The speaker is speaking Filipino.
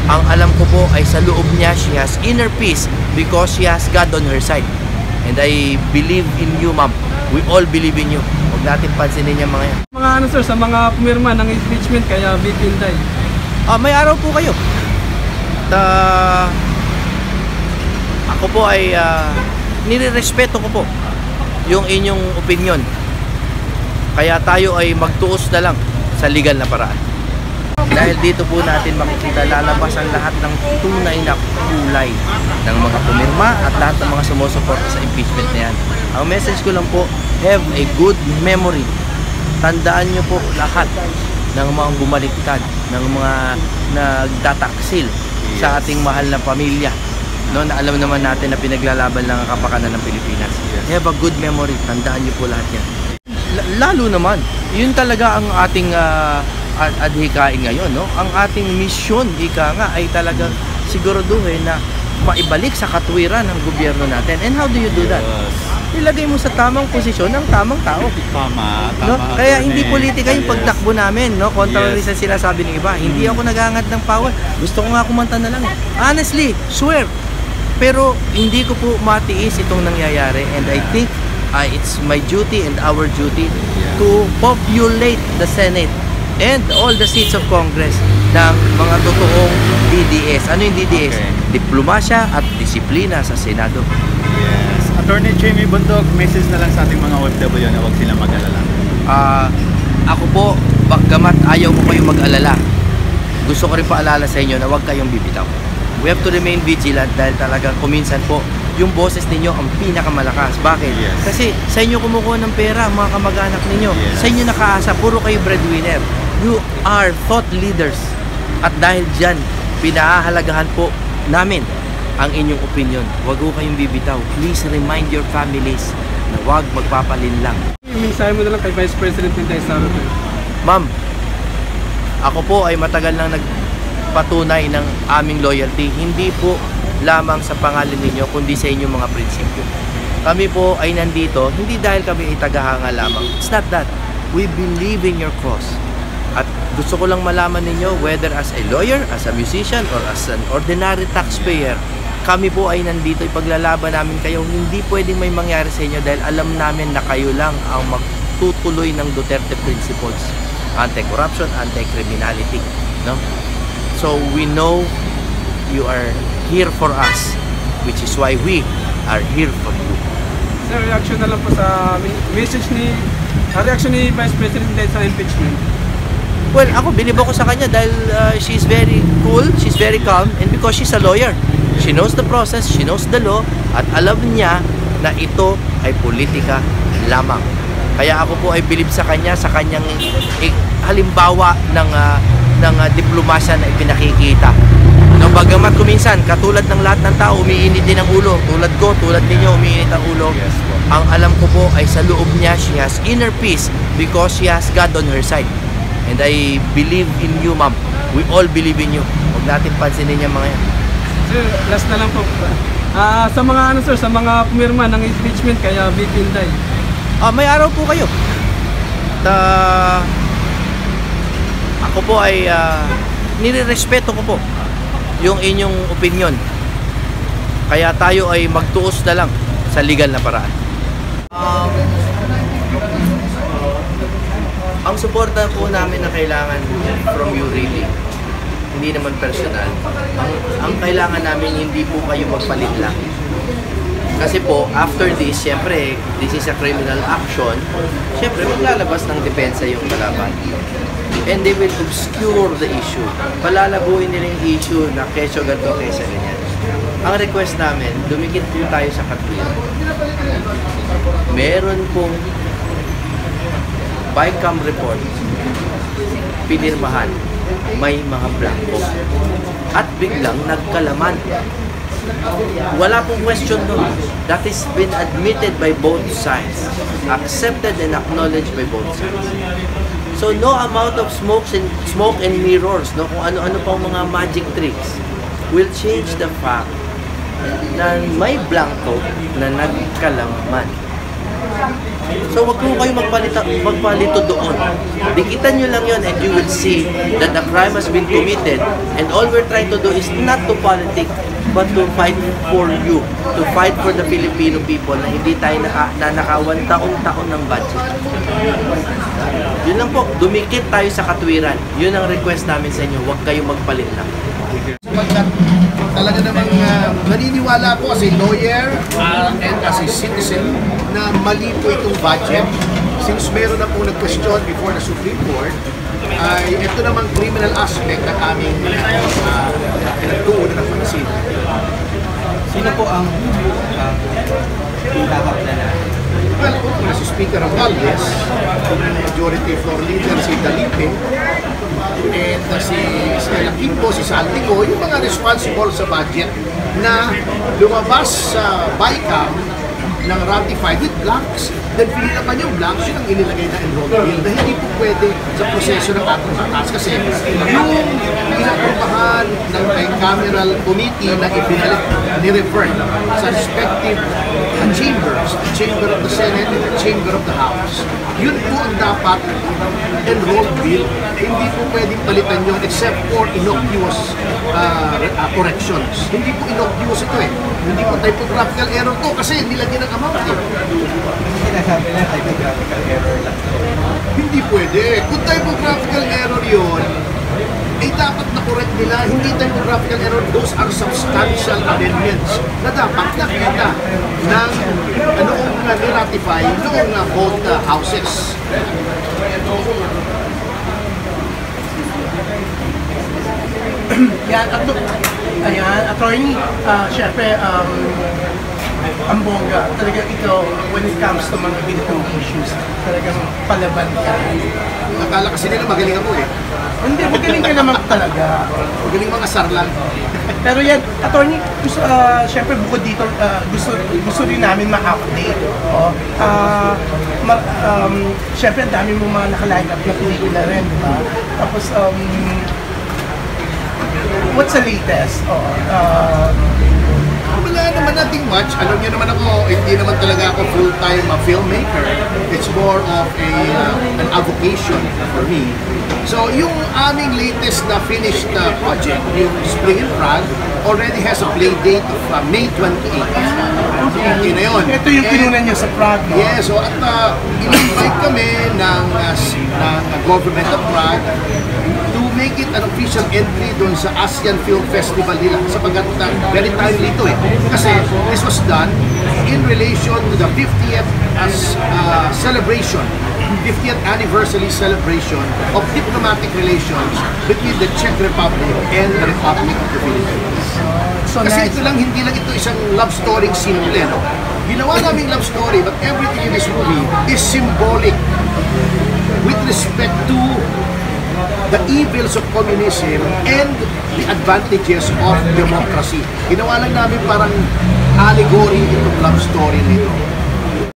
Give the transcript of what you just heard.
Ang alam ko po ay sa loob niya, she has inner peace because she has God on her side. And I believe in you, ma'am. We all believe in you. Huwag natin pansinin yung mga yan. Mga ano sir, sa mga pumirma ng impeachment kaya VP Inday. May araw po kayo. Ako po ay nirerespeto ko po yung inyong opinion. Kaya tayo ay magtuos na lang sa legal na paraan. Dahil dito po natin makikita lalabas ang lahat ng tunay na kulay ng mga pumirma at lahat ng mga sumusuporta sa impeachment na yan. Ang message ko lang po, have a good memory. Tandaan nyo po lahat ng mga bumaliktad, ng mga nagtataksil sa ating mahal na pamilya. No, na alam naman natin na pinaglalaban lang ang kapakanan ng Pilipinas. Have a good memory. Tandaan nyo po lahat yan. Lalo naman, yun talaga ang ating adhikain ngayon, no? Ang ating misyon, ika nga, ay talagang siguraduhin na maibalik sa katwiran ng gobyerno natin. And how do you do that? Ilagay mo sa tamang posisyon ng tamang tao. Tama. No? Kaya hindi politika yung pagtakbo namin, no? Contrary sa sinasabi ng iba. Hindi ako nagangad ng power. Gusto ko nga kumanta na lang. Honestly, swear. Pero hindi ko po matiis itong nangyayari. And I think it's my duty and our duty to populate the Senate and all the seats of Congress ng mga totoong DDS. Ano yung DDS? Okay. Diplomasya at disiplina sa Senado. Yes. Attorney Jamie Bundok, message na lang sa ating mga OFW na huwag silang mag-alala. Ako po, bagamat ayaw ko kayong mag-alala, gusto ko rin paalala sa inyo na huwag kayong bibitaw. We have to remain vigilant dahil talagang kuminsan po, yung boses ninyo ang pinakamalakas. Bakit? Yes. Kasi sa inyo kumukuha ng pera, mga kamag-anak ninyo. Yes. Sa inyo nakaasa, puro kayo breadwinner. You are thought leaders. At dahil dyan, pinahahalagahan po namin ang inyong opinion. Huwag ko kayong bibitaw. Please remind your families na huwag magpapalinlang. Minsahe mo na lang kay Vice President Inday Sara. Ma'am, ako po ay matagal nang nagpatunay ng aming loyalty. Hindi po lamang sa pangalan ninyo, kundi sa inyong mga prinsipyo. Kami po ay nandito, hindi dahil kami ay tagahanga lamang. It's not that. We believe in your cause. At gusto ko lang malaman ninyo, whether as a lawyer, as a musician, or as an ordinary taxpayer, kami po ay nandito, ipaglalaban namin kayo. Hindi pwedeng may mangyari sa inyo dahil alam namin na kayo lang ang magtutuloy ng Duterte principles. Anti-corruption, anti-criminality. No? So we know you are here for us, which is why we are here for you. Sir, reaction na lang po sa message reaction ni Vice President Inday sa impeachment. Well, ako, believe ako sa kanya dahil she's very cool, she's very calm, and because she's a lawyer. She knows the process, she knows the law, at alam niya na ito ay politika lamang. Kaya ako po ay believe sa kanya, sa kanyang halimbawa ng diplomasya na ipinakikita. No, bagamat kuminsan, katulad ng lahat ng tao, umiinit din ang ulo. Tulad ko, tulad ninyo, umiinit ang ulo. Yes, po. Ang alam ko po ay sa loob niya, she has inner peace because she has God on her side. And I believe in you, ma'am. We all believe in you. Huwag natin pansinin yung mga yan. Sir, last na lang po. Sa mga ano sir, sa mga pumirma ng impeachment kaya VP Inday. May araw po kayo. Ako po ay nirerespeto ko po yung inyong opinion. Kaya tayo ay magtuos na lang sa legal na paraan. Ang suporta po namin na kailangan from you really, hindi naman personal. Ang kailangan namin hindi po kayo magpalit lang. Kasi po, after this, syempre, this is a criminal action, syempre, maglalabas ng depensa yung kalaban. And they will obscure the issue. Palalabuin nila yung issue na keso ganito, keso ganyan. Ang request namin, dumikit po tayo sa katwiran. Meron pong BICAM report, pinirmahan, may mga blanco. At biglang nagkalaman. Wala pong question doon. That has been admitted by both sides. Accepted and acknowledged by both sides. So no amount of smoke and mirrors, no, kung ano-ano pang mga magic tricks will change the fact na may blanco na nagkalaman. So wag po kayo magpalito doon. Dikitan nyo lang yun and you will see that a crime has been committed and all we're trying to do is not to politic but to fight for you, to fight for the Filipino people na hindi tayo nanakawan taon-taon ng budget. Yun lang po, dumikit tayo sa katwiran. Yun ang request namin sa inyo, huwag kayo magpalit lang. Sapagkat talaga namang naniniwala po as a lawyer and as a citizen na mali po itong budget. Since meron na po nag-question before the Supreme Court, ay ito namang criminal aspect ng aming pinagtuunan ng pansin. Sino po ang ilahap na natin? Well, una si Speaker Romualdez, Majority Floor Leader si Dalipe, and si Stella Quimbo, si Saltico, yung mga responsible sa budget na lumabas sa BICAM ng ratified with blanks. Then pinila pa yung blanks, yun ang inilagay na enrolled bill na hindi po pwede sa proseso ng ating batas kasi yung pinaprubahan ng bicameral committee na ibinalik ni-refer sa respective chambers, the chamber of the Senate and the chamber of the House. Yun po ang dapat enrolled bill. Hindi po pwedeng palitan yun except for innocuous corrections. Hindi po innocuous ito eh. Hindi po typographical error to kasi nilagyan ng amount eh. Sinasabi na typographical error lang. Hindi pwede. Kung typographical error yun, eh dapat na-correct nila. Hindi typographical error. Those are substantial amendments na dapat nakita ng noong ni-ratify noong both houses. Yan, ayan, attorney, syempre, ang bongga, talagang ito, when it comes to mga ganitong issues, talagang palaban ka. Nakala kasi nila magaling ako eh. Hindi, magaling ka naman talaga. Magaling mga sarlan. Pero yan, attorney, gusto, syempre bukod dito, gusto rin namin ma-update. Syempre, ang dami mo mga nakaline up na pelikula rin, di ba? Tapos, what's the latest? Wala naman nating much. Alam niyo naman ako, hindi naman talaga ako full-time filmmaker. It's more of an avocation for me. So, yung aming latest na finished project, yung Spring in Prague, already has a play date of May 28. Okay na yun. Ito yung kinunan niyo sa Prague, no? Yeah, so at in-invite kami ng government of Prague to make it an official entry doon sa ASEAN Film Festival nila sapagkat very timely ito eh. Kasi this was done in relation to the 50th celebration, 50th anniversary celebration of diplomatic relations between the Czech Republic and the Republic of the Philippines. So Kasi nice. ito lang, hindi lang ito isang love story simple, no? Ginawa naming love story, but everything in this movie is symbolic with respect to the evils of communism and the advantages of democracy. Ginawa lang namin parang allegory itong love story nito.